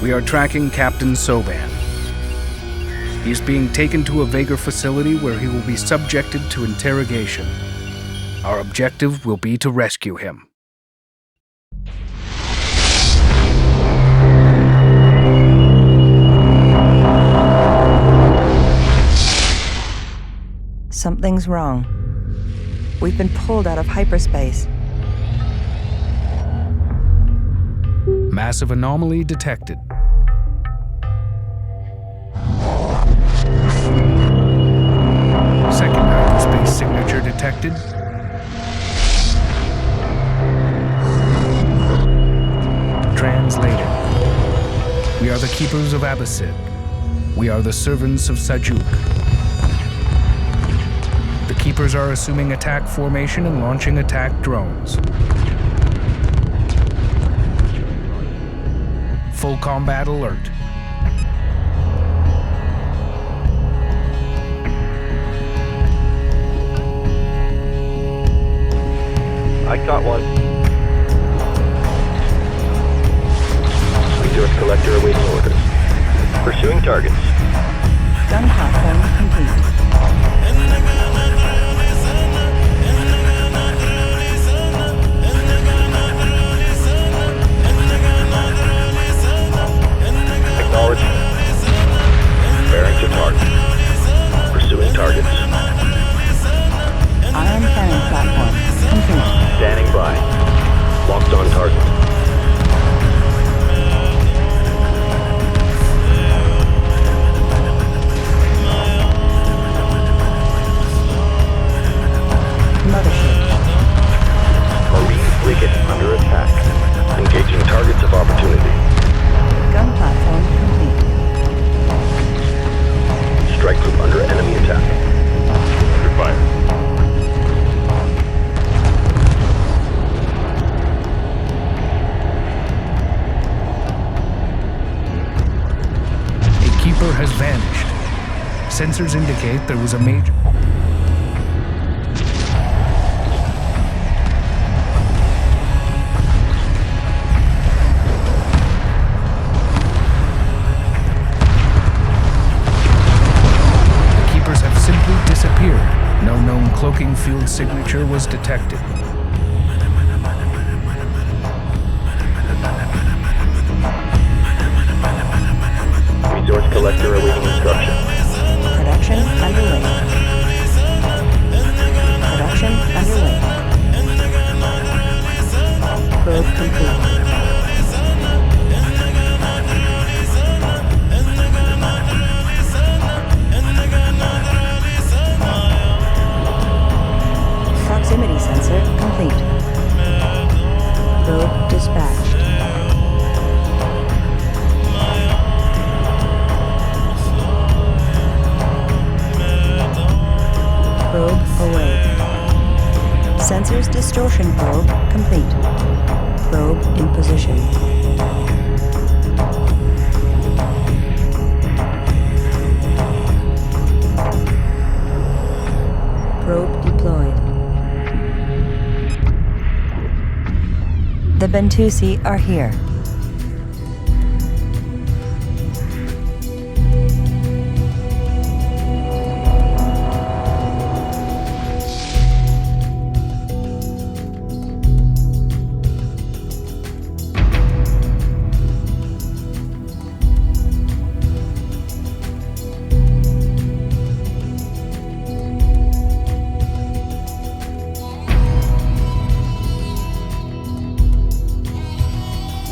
We are tracking Captain Soban. He is being taken to a Vagar facility where he will be subjected to interrogation. Our objective will be to rescue him. Something's wrong. We've been pulled out of hyperspace. Massive anomaly detected. Second hyperspace signature detected. Translated. We are the keepers of Abbasid. We are the servants of Sajuk. The keepers are assuming attack formation and launching attack drones. Full combat alert. I caught one. Resource collector awaiting orders. Pursuing targets. Gun platform complete. Acknowledged. Bearing to target. Pursuing targets. Ion cannon platform complete. Standing by. Locked on target. Mothership. Marine frigate under attack. Engaging targets of opportunity. Gun platform complete. Strike group under enemy attack. Under fire. A keeper has vanished. Sensors indicate there was a major... disappeared. No known cloaking field signature was detected. Resource collector awaiting instruction. Production underway. Production underway. Probe complete. Proximity sensor complete. Probe dispatched. Probe away. Sensors distortion probe complete. Probe in position. Probe deployed. The Bentusi are here.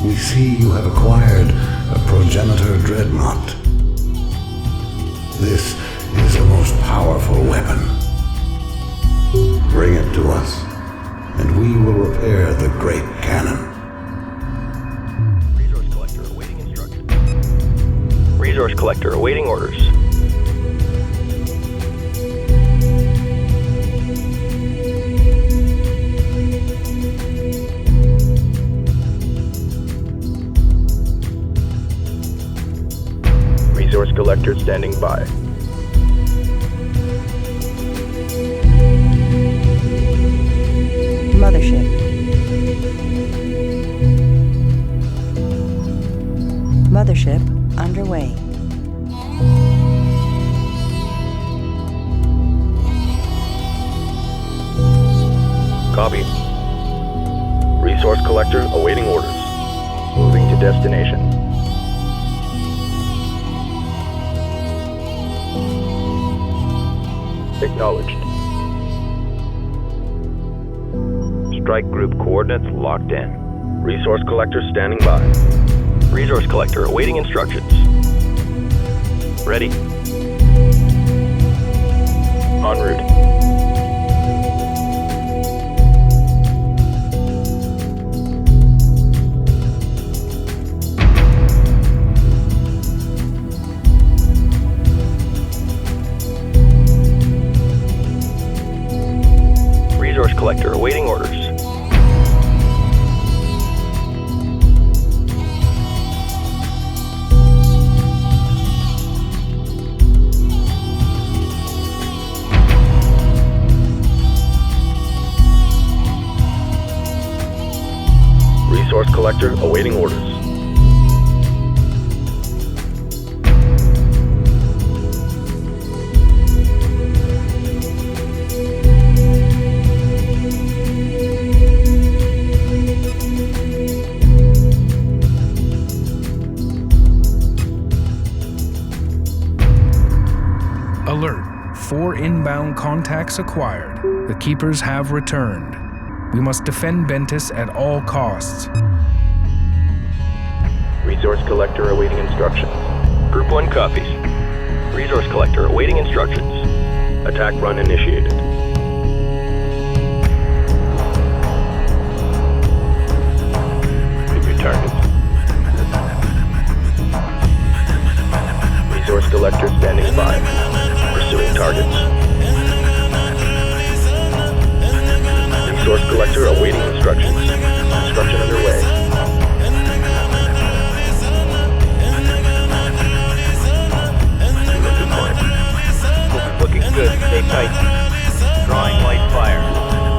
We see you have acquired a progenitor dreadnought. This is the most powerful weapon. Bring it to us, and we will repair the great cannon. Resource collector awaiting instruction. Resource collector awaiting orders. Resource collector standing by. Mothership. Mothership collector awaiting orders. Moving to destination. Acknowledged. Strike group coordinates locked in. Resource collector standing by. Resource collector awaiting instructions. Ready. En route. Resource collector awaiting orders. Resource collector awaiting orders. Alert. 4 inbound contacts acquired. The keepers have returned. We must defend Bentis at all costs. Resource collector awaiting instructions. Group 1 copies. Resource collector awaiting instructions. Attack run initiated. Pick your targets. Resource collector standing by. Pursuing targets. Resource collector awaiting instructions. Construction underway. Looking good. Stay tight. Drawing light fire.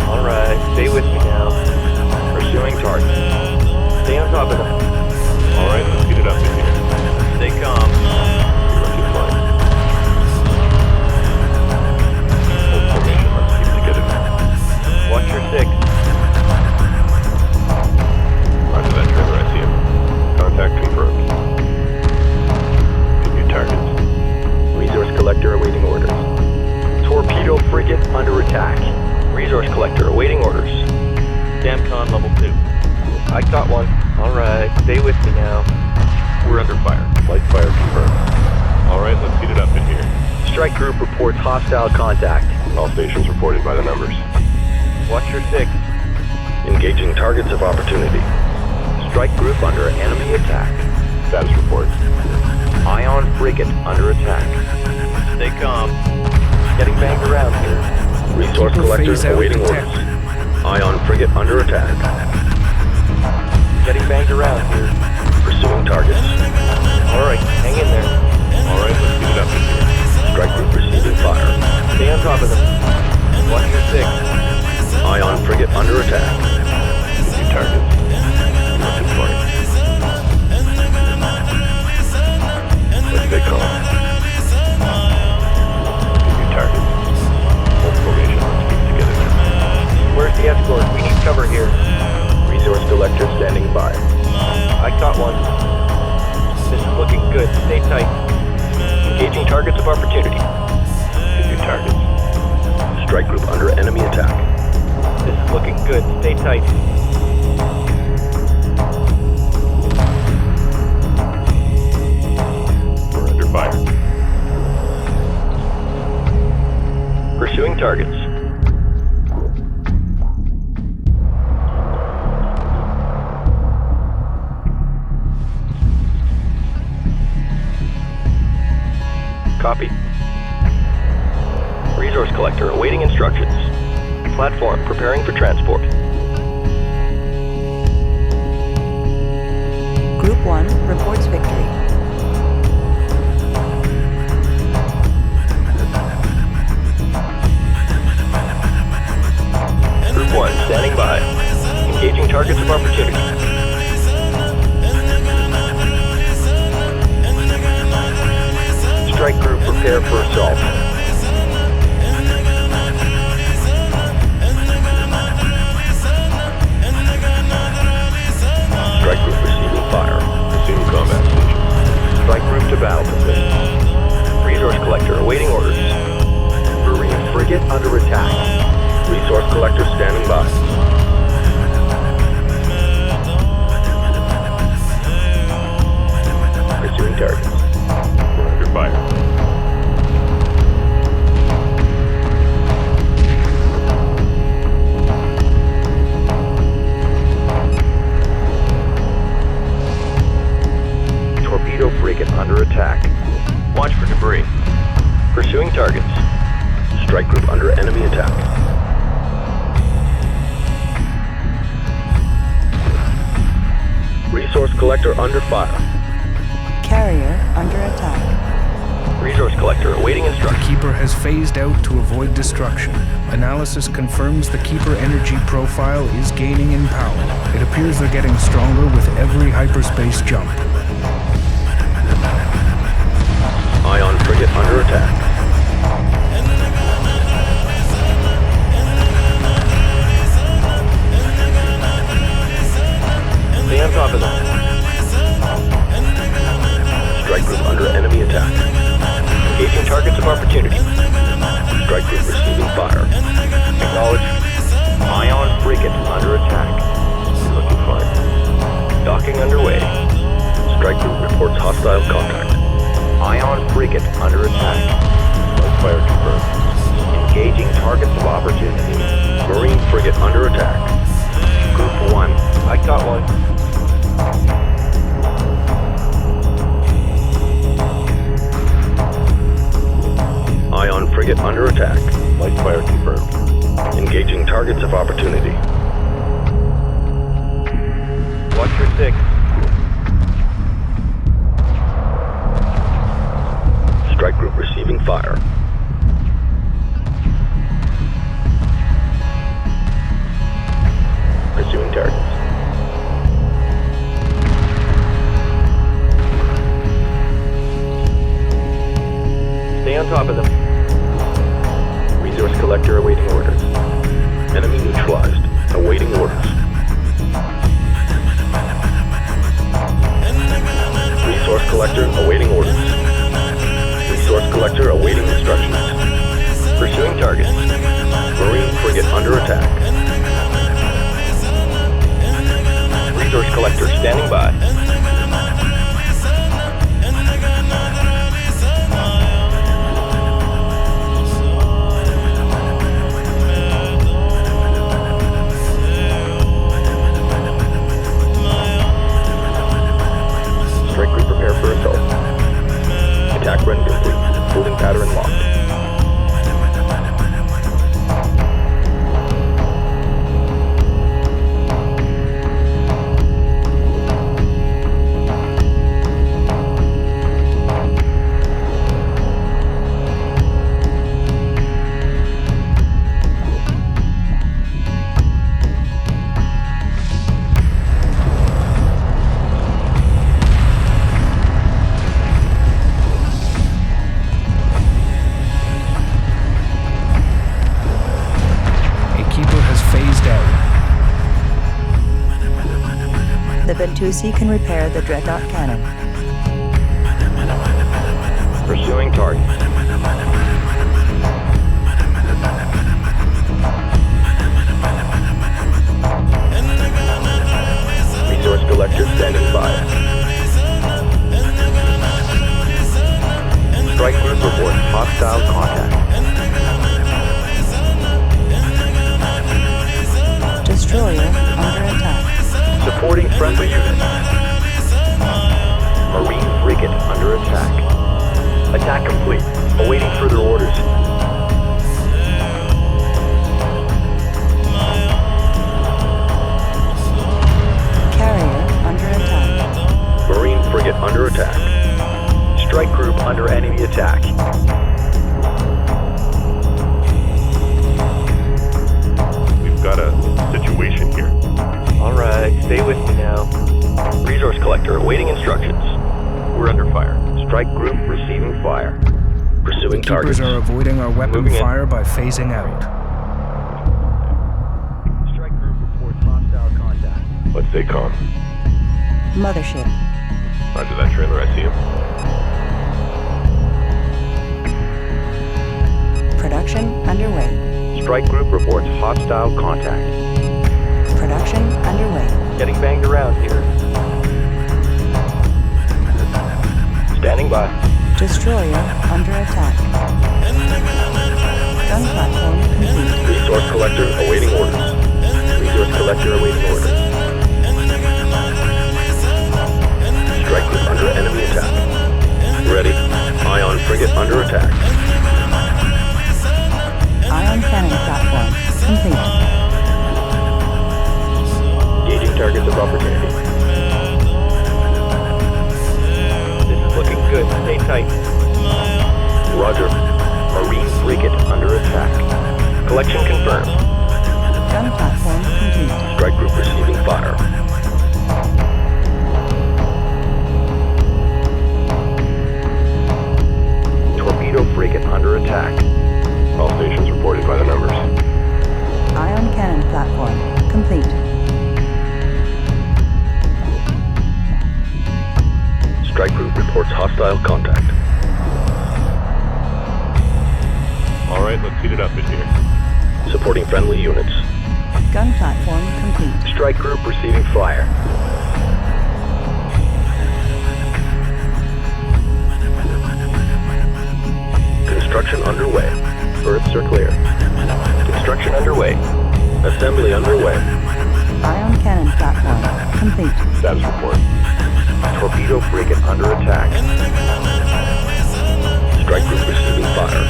Alright, stay with me now. Pursuing targets. Stay on top of them. Alright, let's get it up in here. Stay calm. Looking fine. Hold formation, let's keep it together. Watch your 6. Roger that, Trevor, I see him. Contact confirmed. Pick your targets. Resource collector awaiting orders. Torpedo frigate under attack. Resource collector awaiting orders. Damcon level 2. I caught one. Alright, stay with me now. We're under fire. Light fire confirmed. Alright, let's get it up in here. Strike group reports hostile contact. All stations reported by the numbers. Watch your 6. Engaging targets of opportunity. Strike group under enemy attack. Status report. Ion frigate under attack. Stay calm. Getting banged around here. Resource collectors awaiting orders. Ion frigate under attack. Getting banged around here. Pursuing targets. Alright, hang in there. Alright, let's get it up in here. Strike group receiving fire. Stay on top of them. Watch your 6. Ion frigate under attack. Get your targets. Looking for it. Let's stay calm. Get your targets. Hold formation. Let's keep together now. Where's the escort? We need cover here. Resource collector standing by. I caught one. This is looking good. Stay tight. Engaging targets of opportunity. Get your targets. Strike group under enemy attack. This is looking good. Stay tight. We're under fire. Pursuing targets. Copy. Resource collector awaiting instructions. Platform preparing for transport. Group 1 reports victory. Group 1 standing by. Engaging targets of opportunity. Strike group prepare for assault. frigate under attack. Resource collector standing by. Pursuing targets. We're under fire. Torpedo frigate under attack. Watch for debris. Pursuing targets. Strike group under enemy attack. Resource collector under fire. Carrier under attack. Resource collector awaiting The instructions. Keeper has phased out to avoid destruction. Analysis confirms the Keeper energy profile is gaining in power. It appears they're getting stronger with every hyperspace jump. Ion frigate under attack. Stay on top of them. Strike group under enemy attack. Engaging targets of opportunity. Strike group receiving fire. Acknowledge. Ion frigate under attack. Looking fire. Docking underway. Strike group reports hostile contact. Ion frigate under attack. Fire confirmed. Engaging targets of opportunity. Marine frigate under attack. Group 1. I got one. Ion frigate under attack. Light fire confirmed. Engaging targets of opportunity. Watch your 6. Strike group receiving fire. Pursuing targets. Stay on top of them. Resource collector awaiting orders. Enemy neutralized. Awaiting orders. Resource collector awaiting orders. Resource collector awaiting instructions. Pursuing target. Marine frigate under attack. Resource collector standing by. Strike group prepare for assault. Attack run complete. Holding pattern locked. The Ventusi can repair the Dreadnought cannon. Pursuing target. Resource collector standing by. Strike group reports hostile contact. Destroyer under attack. Supporting friendly units. Marine frigate under attack. Attack complete. Awaiting further orders. Carrier under attack. Marine frigate under attack. Strike group under enemy attack. We've got a situation here. Alright, stay with me now. Resource collector awaiting instructions. We're under fire. Strike group receiving fire. Pursuing targets. Keepers are avoiding our weapon Moving in. fire by phasing out. Strike group reports hostile contact. Let's stay calm. Mothership. Roger that trailer, I see him. Production underway. Strike group reports hostile contact. Production underway. Getting banged around here. Standing by. Destroyer under attack. Gun platform complete. Resource collector awaiting orders. Resource collector awaiting orders. Strike group under enemy attack. Ready. Ion frigate under attack. Ion cannon platform complete. Gauging targets of opportunity. This is looking good. Stay tight. Roger. Marine frigate under attack. Collection confirmed. Gun platform complete. Strike group receiving fire. Torpedo frigate under attack. All stations reported by the numbers. Ion cannon platform complete. Strike group reports hostile contact. All right, let's heat it up in here. Supporting friendly units. Gun platform complete. Strike group receiving fire. Construction underway. Berths are clear. Construction underway. Assembly underway. Ion cannon platform complete. Status report. Torpedo frigate under attack. Strike group receiving fire.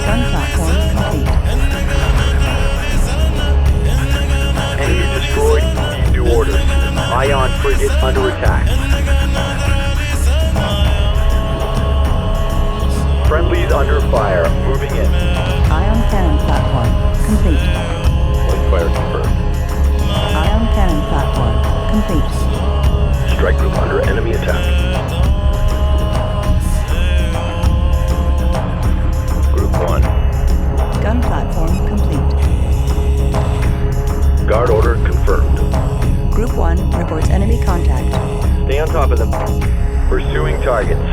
Gun platform complete. Enemy destroyed. Need new orders. Ion frigate under attack. Friendlies under fire. Moving in. Ion cannon platform complete. Light fire confirmed. Ion cannon platform complete. Strike group under enemy attack. Group 1. Gun platform complete. Guard order confirmed. Group 1 reports enemy contact. Stay on top of them. Pursuing targets.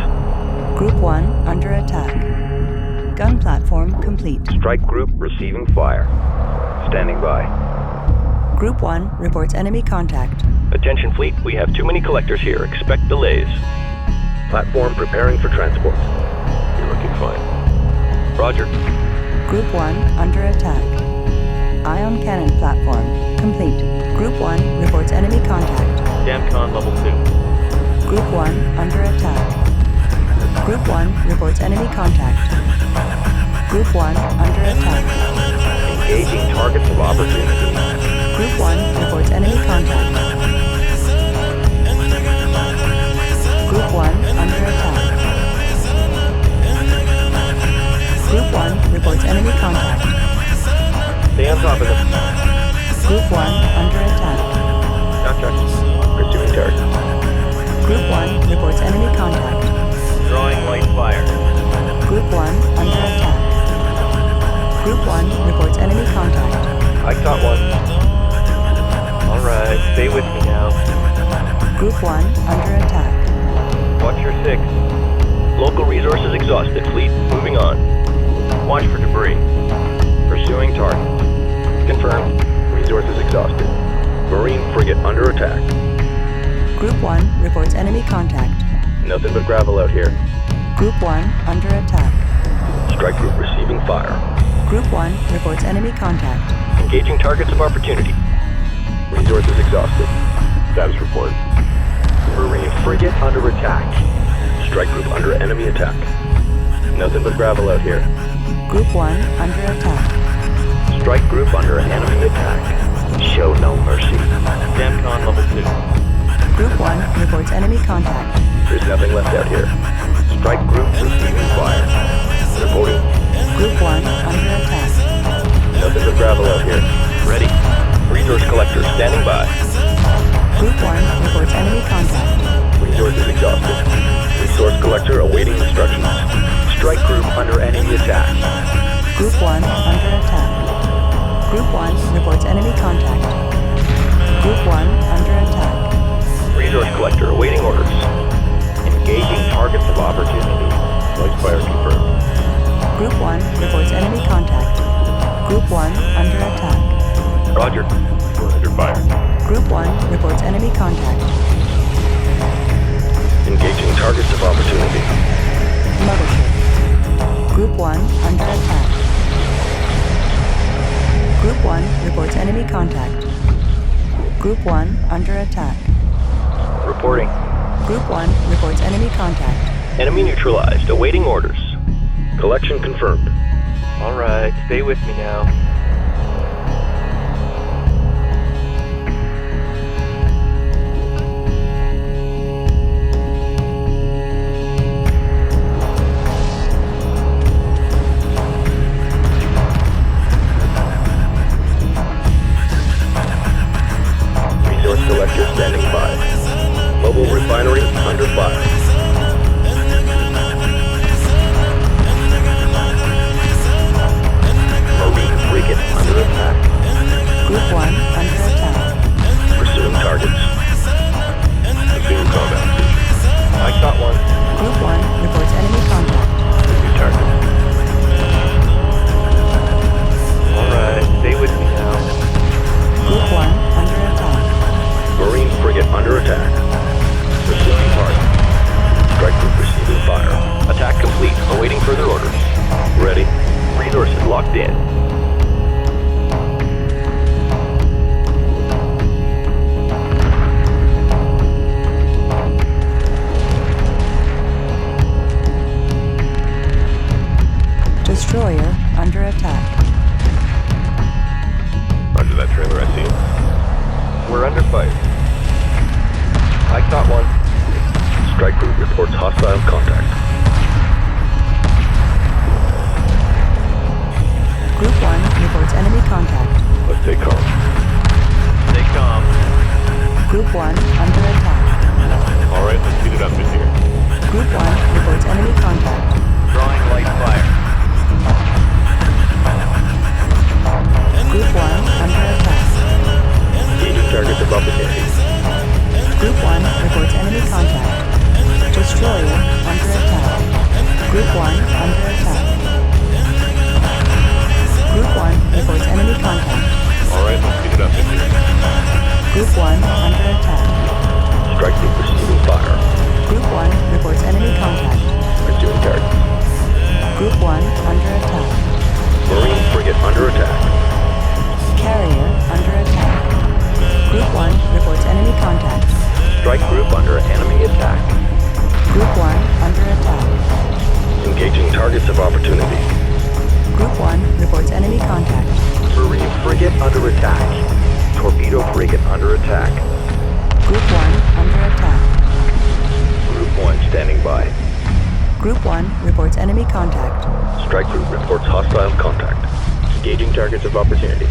Group 1 under attack. Gun platform complete. Strike group receiving fire. Standing by. Group 1 reports enemy contact. Attention fleet, we have too many collectors here. Expect delays. Platform preparing for transport. You're looking fine. Roger. Group 1 under attack. Ion cannon platform complete. Group 1 reports enemy contact. Damcon level 2. Group 1 under attack. Group 1 reports enemy contact. Group 1 under attack. Engaging targets of opportunity. Group 1 reports enemy contact. Group 1 under attack. Group 1 reports enemy contact. Stay on top of them. Group 1 under attack. Gotcha. Pursuing target. Group 1 reports enemy contact. Drawing light fire. Group 1 under attack. Group 1 reports enemy contact. I caught one. Alright, stay with me now. Group 1 under attack. Watch your 6. Local resources exhausted. Fleet moving on. Watch for debris. Pursuing target. Confirmed. Resources exhausted. Marine frigate under attack. Group 1 reports enemy contact. Nothing but gravel out here. Group 1 under attack. Strike group receiving fire. Group 1 reports enemy contact. Engaging targets of opportunity. Resources exhausted. Status report. Marine frigate under attack. Strike group under enemy attack. Nothing but gravel out here. Group 1 under attack. Strike group under enemy attack. Show no mercy. Damcon level 2. Group 1 reports enemy contact. There's nothing left out here. Strike group receiving fire. Reporting. Group 1 under attack. Nothing but gravel out here. Ready. Resource collector standing by. Group 1 reports enemy contact. Resources exhausted. Resource collector awaiting instructions. Strike group under enemy attack. Group 1 under attack. Group 1 reports enemy contact. Group 1 under attack. Resource collector awaiting orders. Engaging targets of opportunity. Light fire confirmed. Group 1 reports enemy contact. Group 1 under attack. Roger. We're under fire. Group 1 reports enemy contact. Engaging targets of opportunity. Mothership. Group 1 under attack. Group 1 reports enemy contact. Group 1 under attack. Reporting. Group 1 reports enemy contact. Enemy neutralized. Awaiting orders. Collection confirmed. All right, stay with me now. Resource collector standing by. Mobile refinery under fire. Marine frigate under attack. Group 1 under attack. Pursuing targets. Assume combat position. I caught one. Group 1 reports enemy contact. New target. Alright, stay with me now. Group 1 under attack. Marine frigate under attack. Pursuing target. Strike group receiving fire. Attack complete. Awaiting further orders. Ready. Resources locked in. Destroyer under attack. Roger that trailer, I see him. We're under fire. I caught one. Strike group reports hostile contact. Group 1 reports enemy contact. Let's stay calm. Stay calm. Group 1 under attack. Alright, let's speed it up in here. Group 1 reports enemy contact. Drawing light fire. Group 1 under attack. Engaging targets of opportunity. Group 1 reports enemy contact. Destroyer under attack. Group 1 under attack. Group 1 reports enemy contact. Alright, let's speed it up in here. Group 1 under attack. Strike group receiving fire. Group 1 reports enemy contact. Pursuing targets. Group 1 under attack. Marine frigate under attack. Carrier under attack. Group 1 reports enemy contact. Strike group under enemy attack. Group 1 under attack. Engaging targets of opportunity. Group 1 reports enemy contact. Marine frigate under attack. Torpedo frigate under attack. Group 1 under attack. Group 1 standing by. Group 1 reports enemy contact. Strike group reports hostile contact. Engaging targets of opportunity.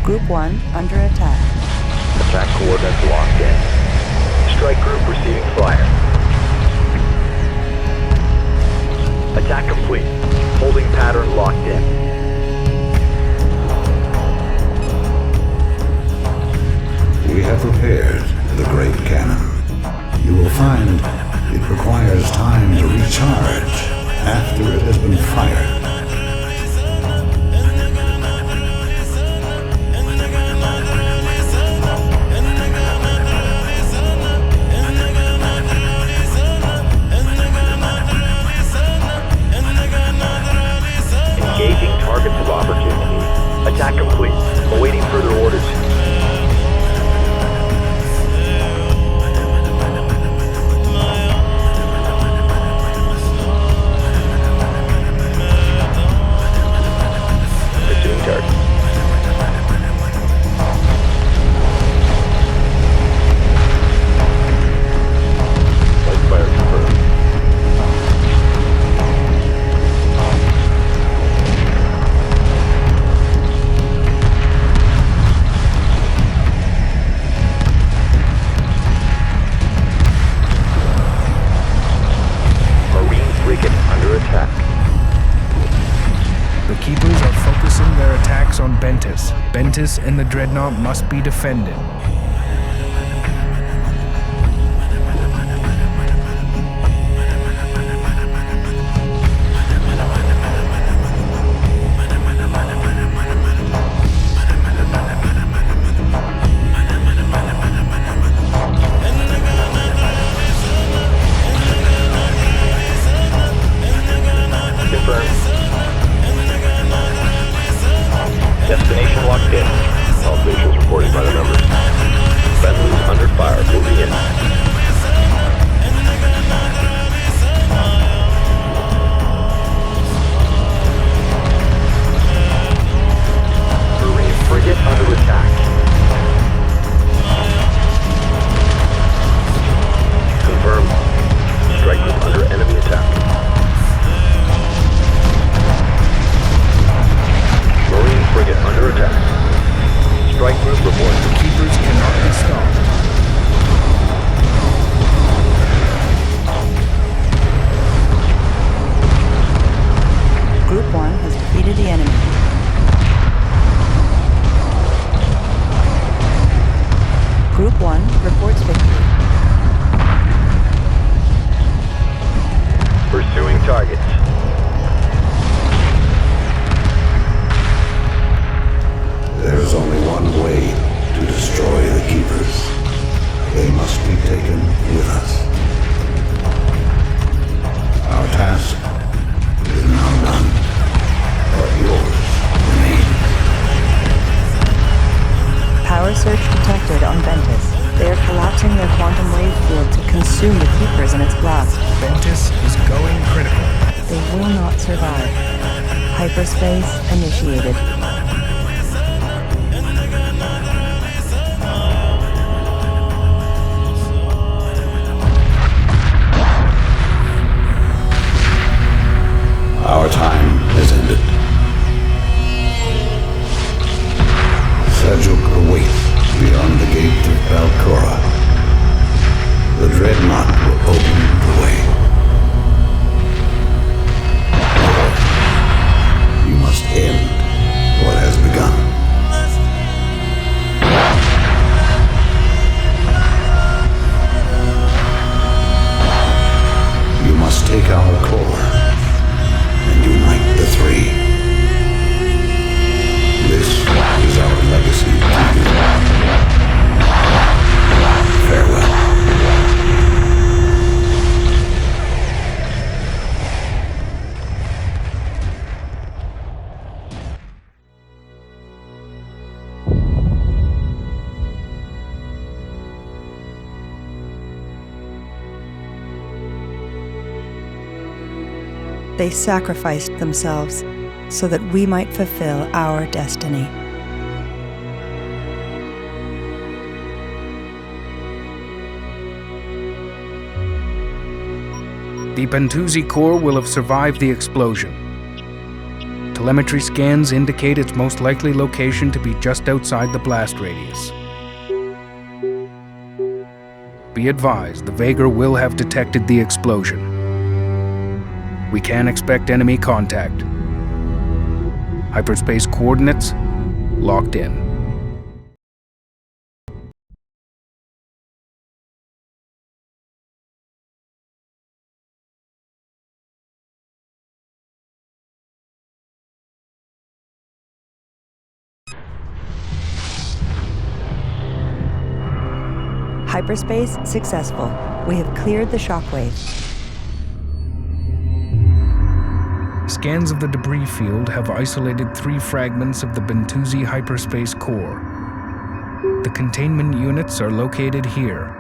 Group 1 under attack. Attack coordinates locked in. Strike group receiving fire. Attack complete. Holding pattern locked in. We have prepared the great cannon. You will find it requires time to recharge after it has been fired. Engaging targets of opportunity. Attack complete. Awaiting further orders. Pursuing target. Light fire confirmed. Marine frigate under attack. The Keepers are focusing their attacks on Bentis. Bentis and the Dreadnought must be defended. Hit. All stations reported by the numbers. Friendlies under fire. Moving in. Marine frigate under attack. Confirmed. Strike group under enemy attack. Marine frigate under attack. Strike group reported. The keepers cannot be stopped. Group 1 has defeated the enemy. Group 1 reports victory. Pursuing targets. There's only one way to destroy the Keepers. They must be taken with us. Our task is now done, but yours remains. Power surge detected on Ventus. They are collapsing their quantum wave field to consume the Keepers in its blast. Ventus is going critical. They will not survive. Hyperspace initiated. Our time has ended. Seljuk awaits beyond the gate of Balcora. The Dreadnought will open the way. You must end what has begun. You must take our core and unite the three. This is our legacy to you. Farewell. They sacrificed themselves so that we might fulfill our destiny. The Bentusi core will have survived the explosion. Telemetry scans indicate its most likely location to be just outside the blast radius. Be advised, the Vagar will have detected the explosion. We can expect enemy contact. Hyperspace coordinates locked in. Hyperspace successful. We have cleared the shockwave. Scans of the debris field have isolated 3 fragments of the Bentusi hyperspace core. The containment units are located here.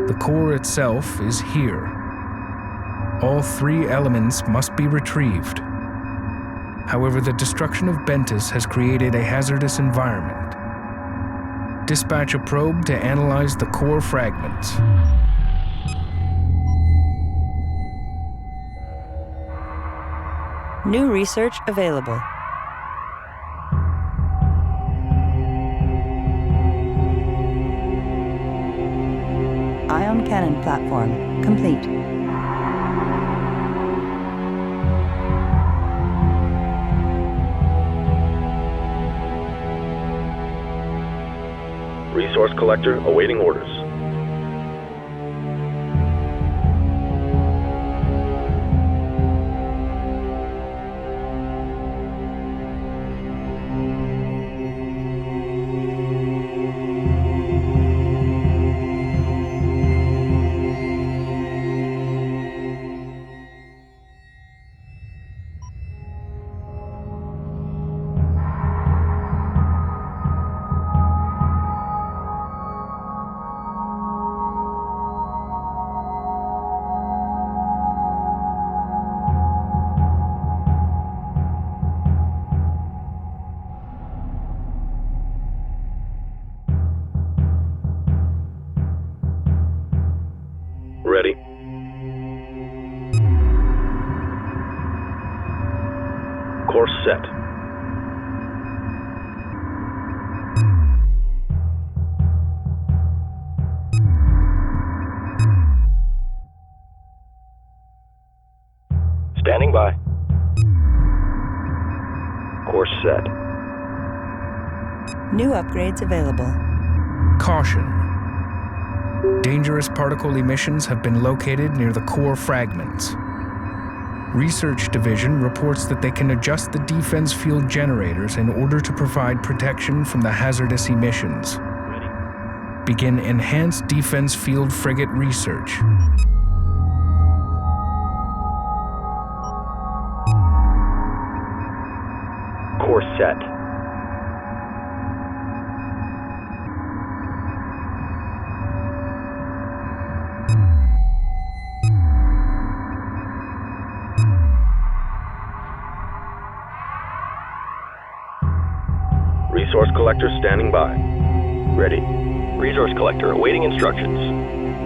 The core itself is here. All 3 elements must be retrieved. However, the destruction of Bentus has created a hazardous environment. Dispatch a probe to analyze the core fragments. New research available. Ion cannon platform complete. Resource collector awaiting orders. Course set. Standing by. Course set. New upgrades available. Caution. Dangerous particle emissions have been located near the core fragments. Research Division reports that they can adjust the defense field generators in order to provide protection from the hazardous emissions. Begin Enhanced Defense Field Frigate research. Course set. Resource collector standing by. Ready. Resource collector awaiting instructions.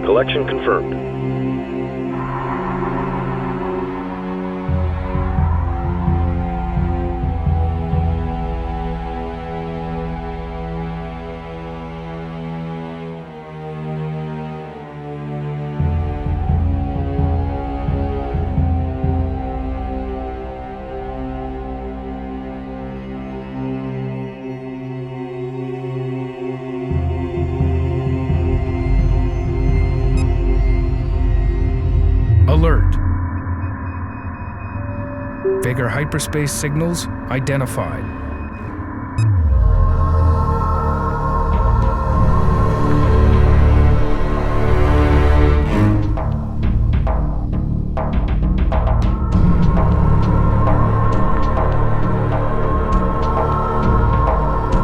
Collection confirmed. Alert. Vega hyperspace signals identified.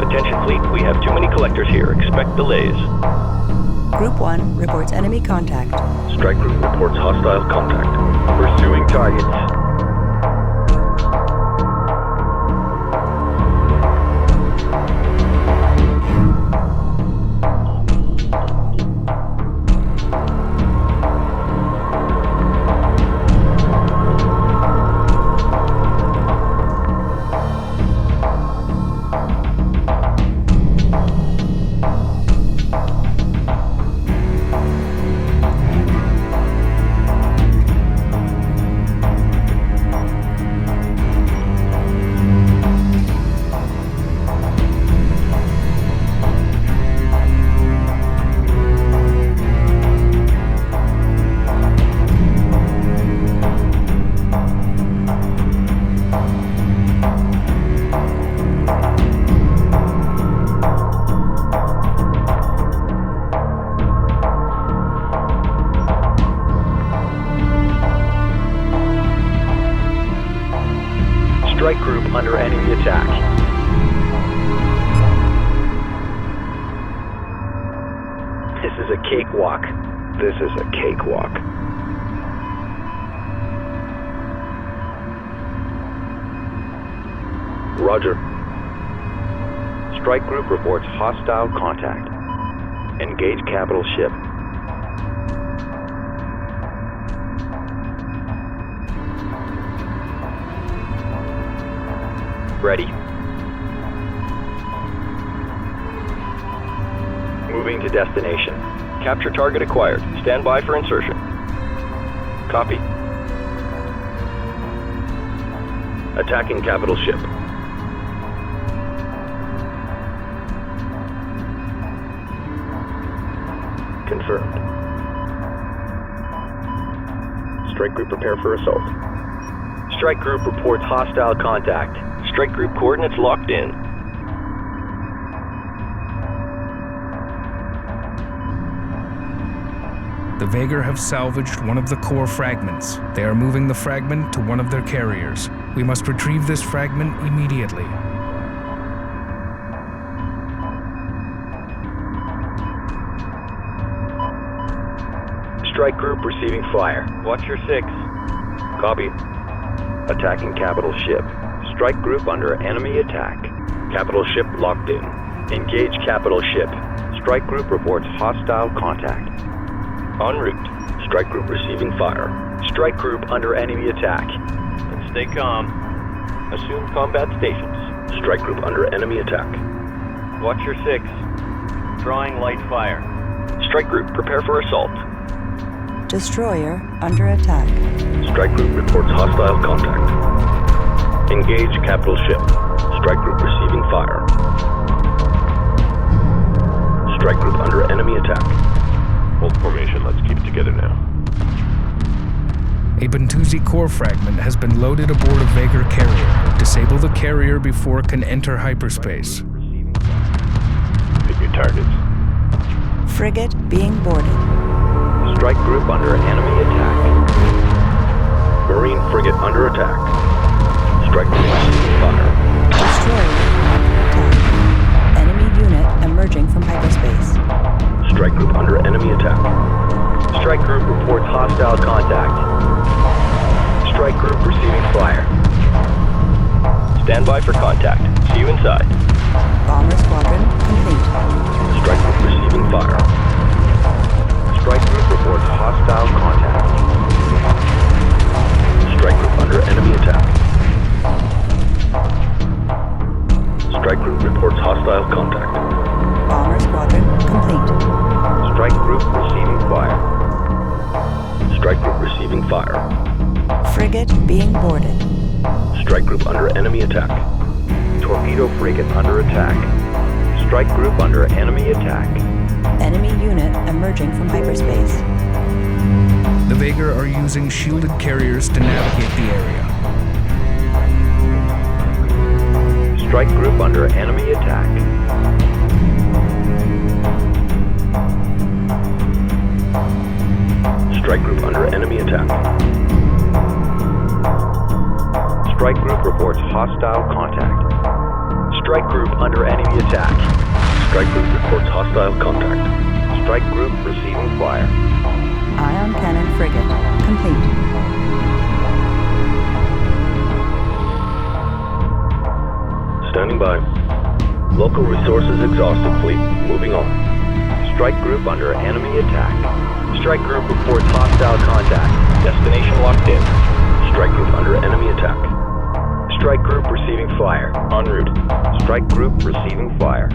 Attention fleet, we have too many collectors here. Expect delays. Group 1 reports enemy contact. Strike group reports hostile contact. Pursuing targets. Strike group under enemy attack. This is a cakewalk. This is a cakewalk. Roger. Strike group reports hostile contact. Engage capital ship. Ready. Moving to destination. Capture target acquired. Stand by for insertion. Copy. Attacking capital ship. Confirmed. Strike group prepare for assault. Strike group reports hostile contact. Strike group coordinates locked in. The Vega have salvaged one of the core fragments. They are moving the fragment to one of their carriers. We must retrieve this fragment immediately. Strike group receiving fire. Watch your 6. Copy. Attacking capital ship. Strike group under enemy attack. Capital ship locked in. Engage capital ship. Strike group reports hostile contact. En route. Strike group receiving fire. Strike group under enemy attack. Stay calm. Assume combat stations. Strike group under enemy attack. Watch your 6. Drawing light fire. Strike group, prepare for assault. Destroyer under attack. Strike group reports hostile contact. Engage capital ship. Strike group receiving fire. Strike group under enemy attack. Hold formation, let's keep it together now. A Bentusi core fragment has been loaded aboard a Vagar carrier. Disable the carrier before it can enter hyperspace. Pick your targets. Frigate being boarded. Strike group under enemy attack. Marine frigate under attack. Strike group receiving fire. Destroyer under attack. Enemy unit emerging from hyperspace. Strike group under enemy attack. Strike group reports hostile contact. Strike group receiving fire. Stand by for contact. See you inside. Bomber squadron complete. Strike group receiving fire. Strike group reports hostile contact. Strike group under enemy attack. Strike group reports hostile contact. Bomber squadron complete. Strike group receiving fire. Strike group receiving fire. Frigate being boarded. Strike group under enemy attack. Torpedo frigate under attack. Strike group under enemy attack. Enemy unit emerging from hyperspace. The Vagar are using shielded carriers to navigate the area. Strike group under enemy attack. Strike group under enemy attack. Strike group reports hostile contact. Strike group under enemy attack. Strike group reports hostile contact. Strike group receiving fire. Ion cannon frigate complete. Standing by. Local resources exhausted, fleet. Moving on. Strike group under enemy attack. Strike group reports hostile contact. Destination locked in. Strike group under enemy attack. Strike group receiving fire. En route. Strike group receiving fire.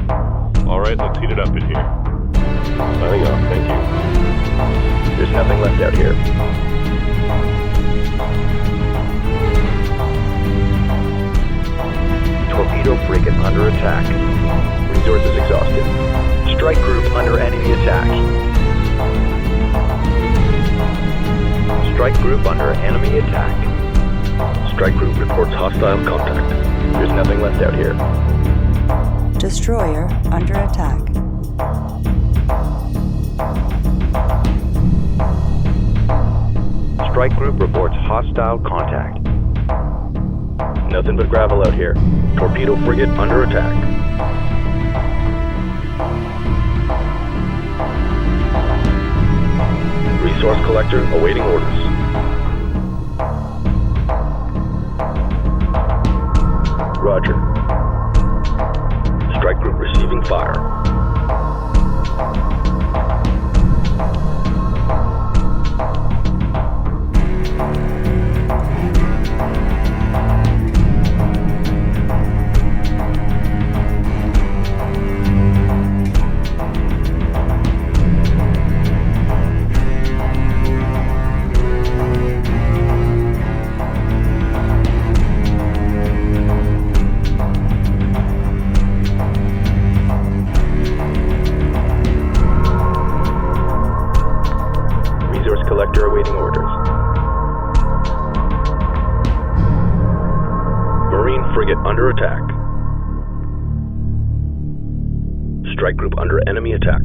Alright, let's heat it up in here. There you go, thank you. There's nothing left out here. Torpedo frigate under attack. Resources exhausted. Strike group under enemy attack. Strike group under enemy attack. Strike group reports hostile contact. There's nothing left out here. Destroyer under attack. Strike group reports hostile contact. Nothing but gravel out here. Torpedo frigate under attack. Resource collector awaiting orders. Roger. Strike group receiving fire. Collector awaiting orders. Marine frigate under attack. Strike group under enemy attack.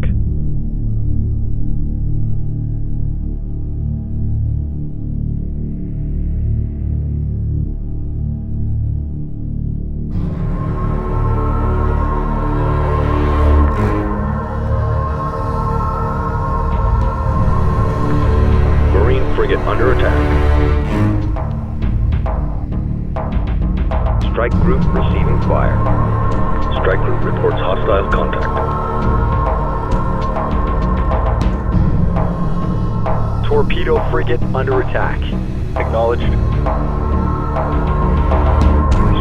Frigate under attack. Strike group receiving fire. Strike group reports hostile contact. Torpedo frigate under attack. Acknowledged.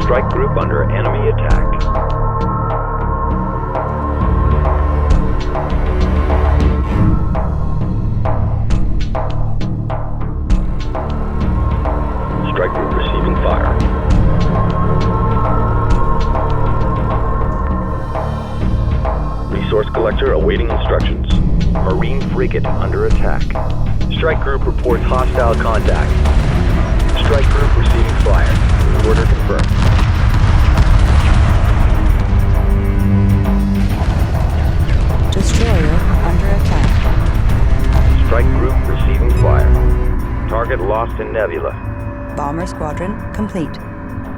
Strike group under enemy attack. Strike group receiving fire. Resource collector awaiting instructions. Marine frigate under attack. Strike group reports hostile contact. Strike group receiving fire. Order confirmed. Destroyer under attack. Strike group receiving fire. Target lost in nebula. Bomber squadron complete.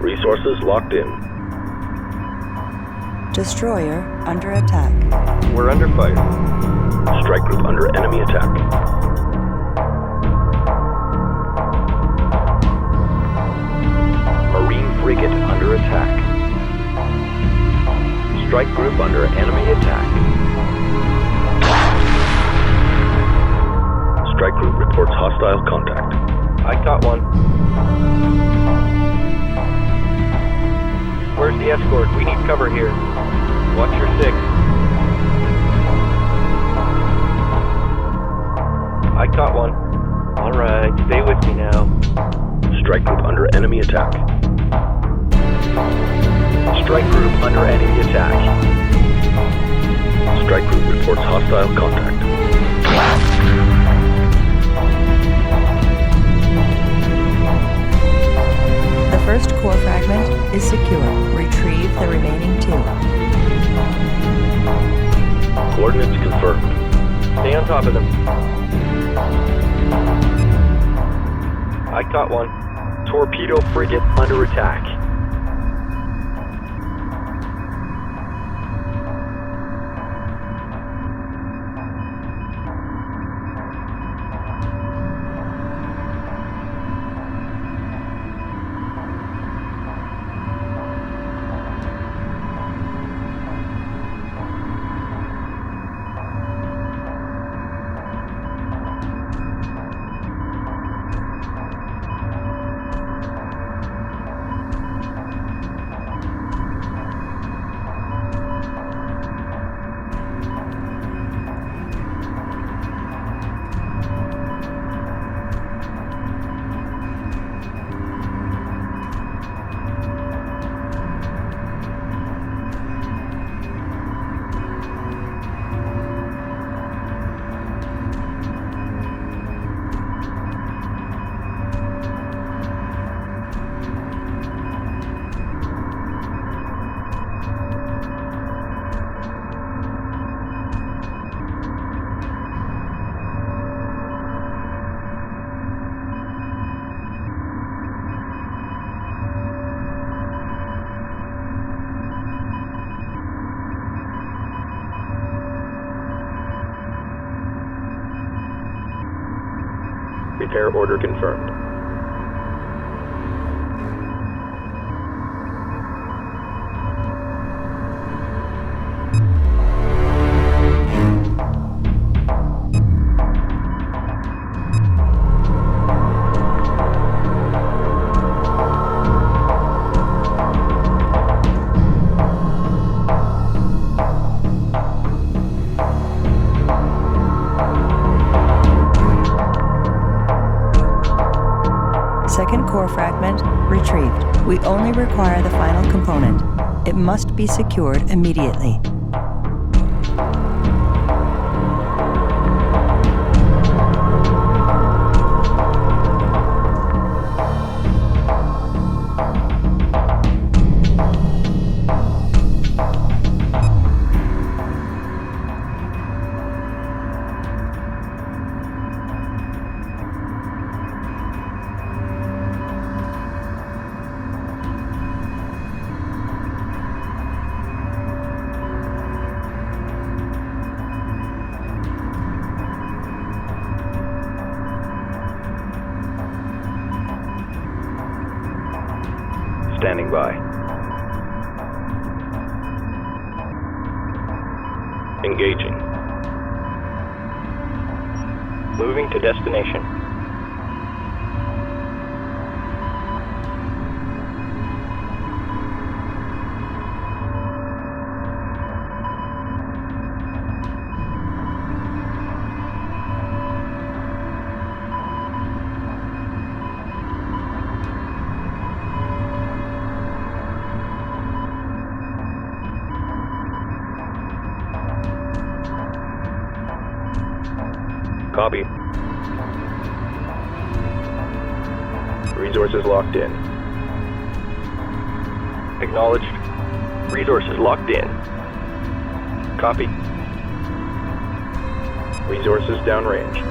Resources locked in. Destroyer under attack. We're under fire. Strike group under enemy attack. Marine frigate under attack. Strike group under enemy attack. Strike group reports hostile contact. I caught one. Where's the escort? We need cover here. Watch your six. I caught one. Alright, stay with me now. Strike group under enemy attack. Strike group under enemy attack. Strike group reports hostile contact. The first core fragment is secure. Retrieve the remaining 2. Coordinates confirmed. Stay on top of them. I caught one. Torpedo frigate under attack. Repair order confirmed. Second core fragment retrieved. We only require the final component. It must be secured immediately. Standing by. Engaging. Moving to destination. Copy. Resources locked in. Acknowledged. Resources locked in. Copy. Resources downrange.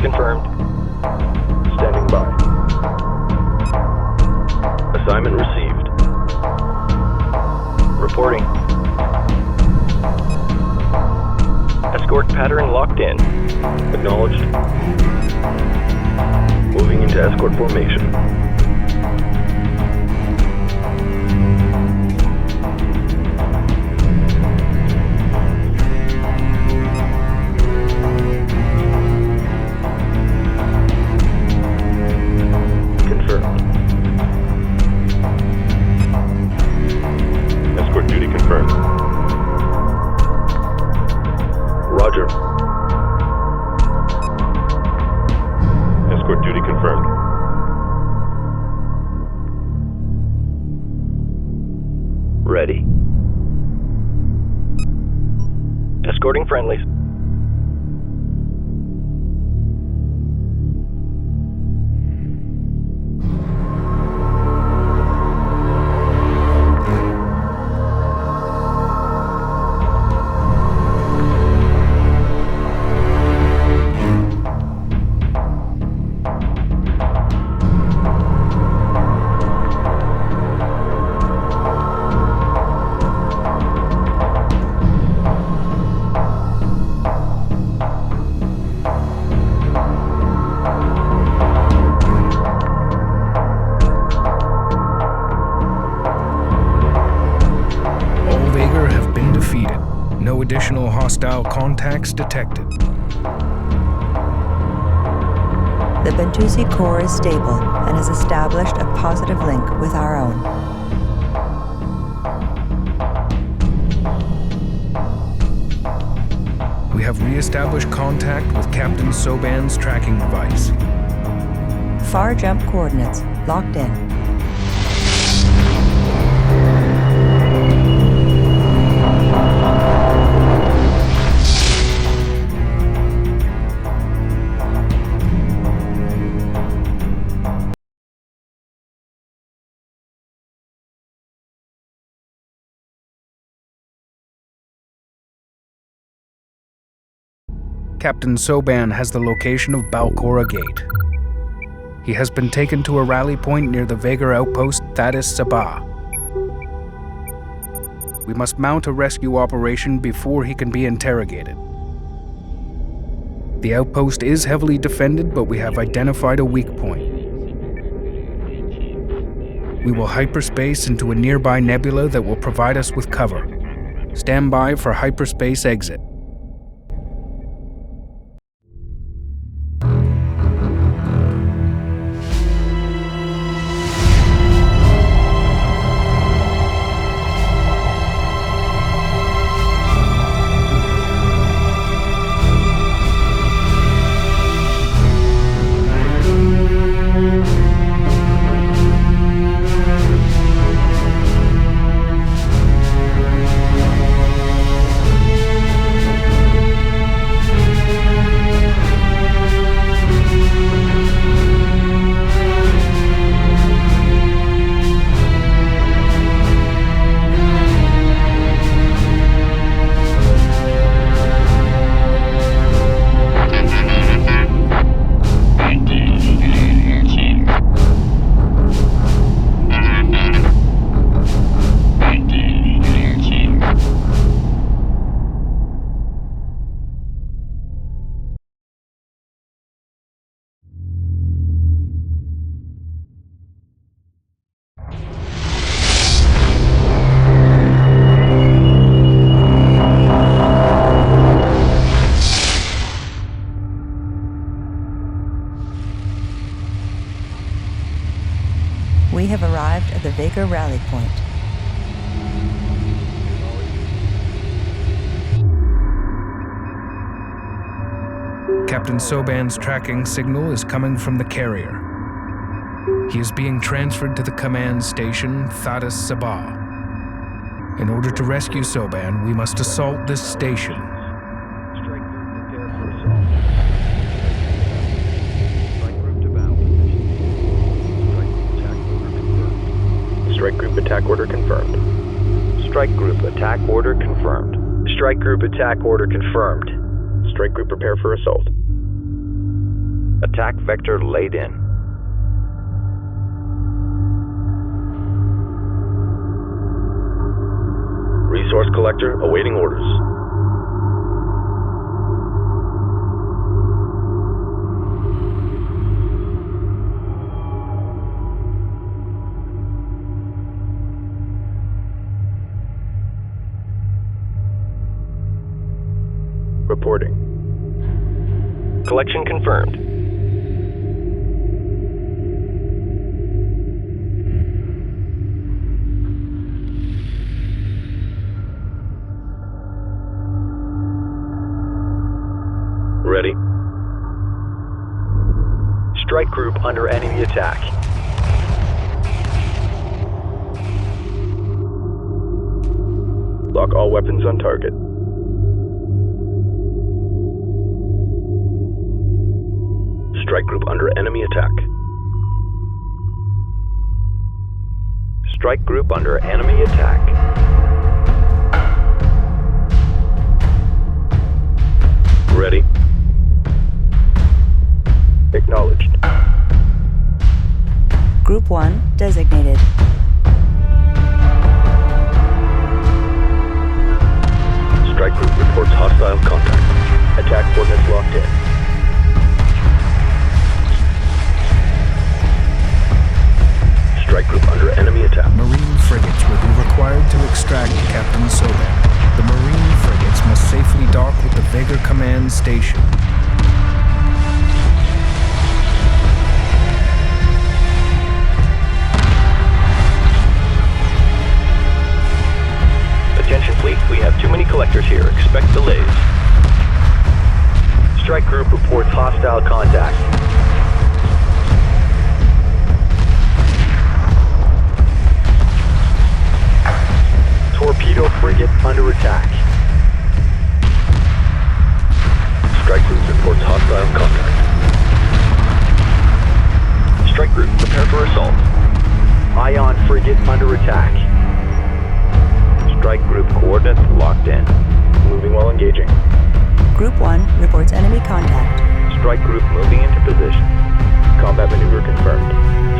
Confirmed. Standing by. Assignment received. Reporting. Escort pattern locked in. Acknowledged. Moving into escort formation. Confirmed. Escort duty confirmed. Roger. Escort duty confirmed. Ready. Escorting friendlies. No additional hostile contacts detected. The Bentusi core is stable and has established a positive link with our own. We have re-established contact with Captain Soban's tracking device. Far jump coordinates locked in. Captain Soban has the location of Balcora Gate. He has been taken to a rally point near the Vagar outpost Thadis Sabah. We must mount a rescue operation before he can be interrogated. The outpost is heavily defended, but we have identified a weak point. We will hyperspace into a nearby nebula that will provide us with cover. Stand by for hyperspace exit. We have arrived at the Vega rally point. Captain Soban's tracking signal is coming from the carrier. He is being transferred to the command station Thaddeus Sabah. In order to rescue Soban, we must assault this station. Strike group attack order confirmed. Strike group attack order confirmed. Strike group attack order confirmed. Strike group prepare for assault. Attack vector laid in. Resource collector awaiting orders. Reporting. Collection confirmed. Ready. Strike group under enemy attack. Lock all weapons on target. Strike group under enemy attack. Strike group under enemy attack. Ready. Acknowledged. Group 1 designated. Strike group reports hostile contact. Attack coordinates locked in. Strike group under enemy attack. Marine frigates will be required to extract Captain Soban. The Marine frigates must safely dock with the Vega command station. Attention fleet, we have too many collectors here. Expect delays. Strike group reports hostile contact. Torpedo frigate under attack. Strike group reports hostile contact. Strike group prepare for assault. Ion frigate under attack. Strike group coordinates locked in. Moving while engaging. Group 1 reports enemy contact. Strike group moving into position. Combat maneuver confirmed.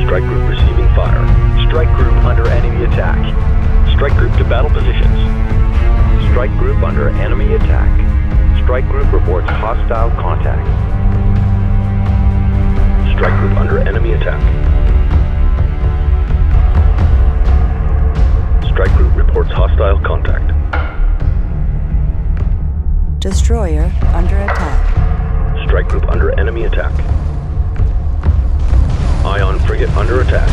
Strike group receiving fire. Strike group under enemy attack. Strike group to battle positions. Strike group under enemy attack. Strike group reports hostile contact. Strike group under enemy attack. Strike group reports hostile contact. Destroyer under attack. Strike group under enemy attack. Ion frigate under attack.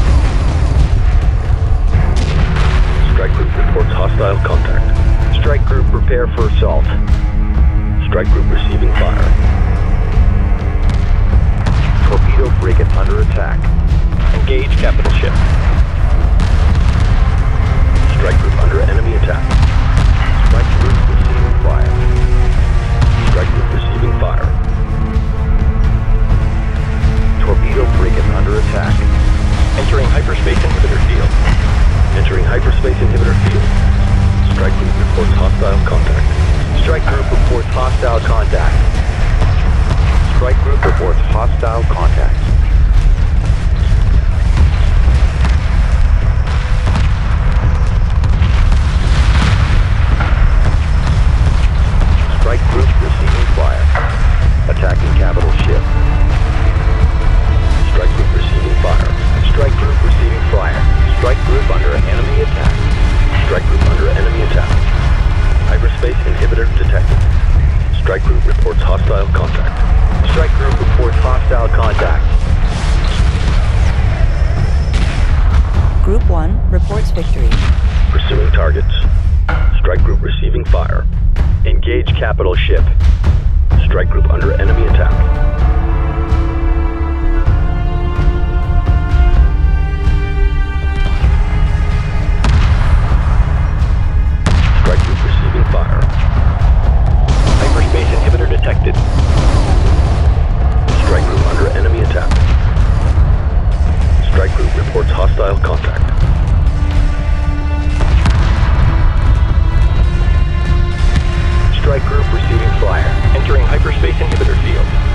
Strike group reports hostile contact. Strike group prepare for assault. Strike group receiving fire. Torpedo frigate under attack. Engage capital ship. Strike group under enemy attack. Strike group receiving fire. Strike group receiving fire. Torpedo frigate under attack. Entering hyperspace inhibitor field. Entering hyperspace inhibitor field. Strike group reports hostile contact. Strike group reports hostile contact. Strike group reports hostile contact. Strike group receiving fire. Attacking capital ship. Strike group receiving fire. Strike group receiving fire. Strike group under enemy attack. Strike group under enemy attack. Hyperspace inhibitor detected. Strike group reports hostile contact. Strike group reports hostile contact. capital ship. Strike group under enemy attack. Strike group receiving fire. Hyperspace inhibitor detected. Strike group under enemy attack. Strike group reports hostile contact. Strike group receiving fire. Entering hyperspace inhibitor field.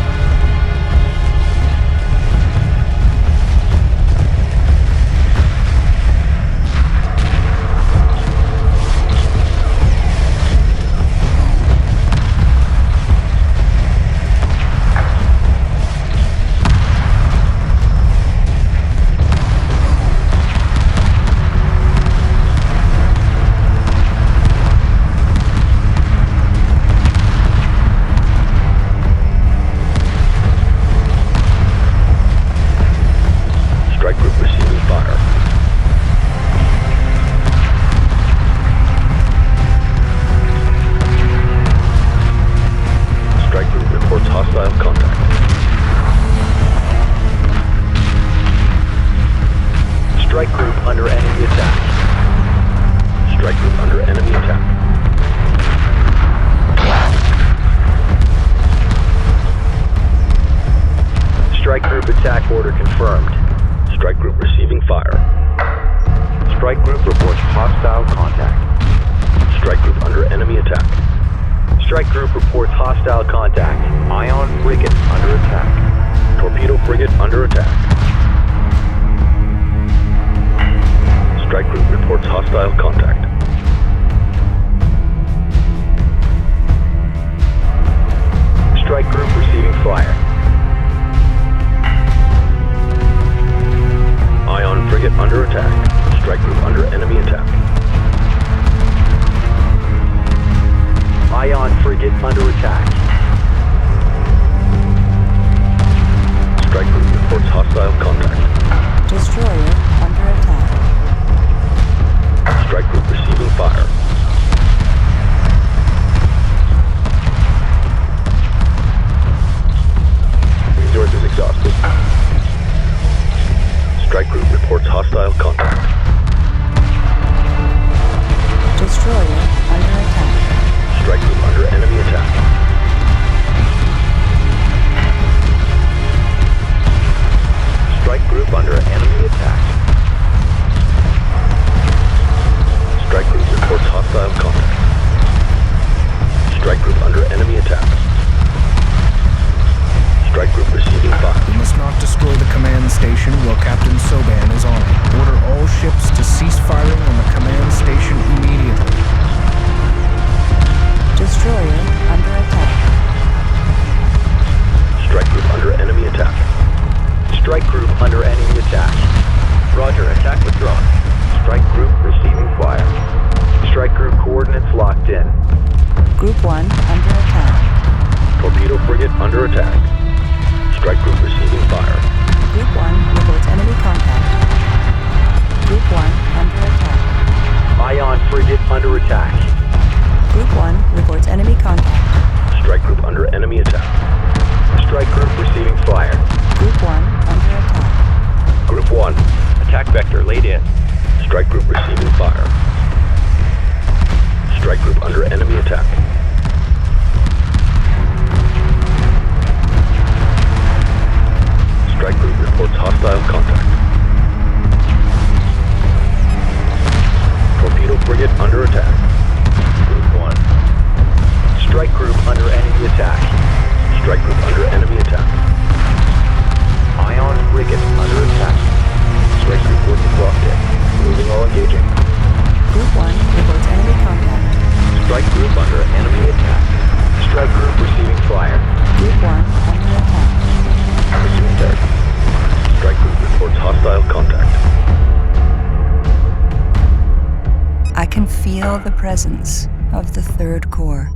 The presence of the third core.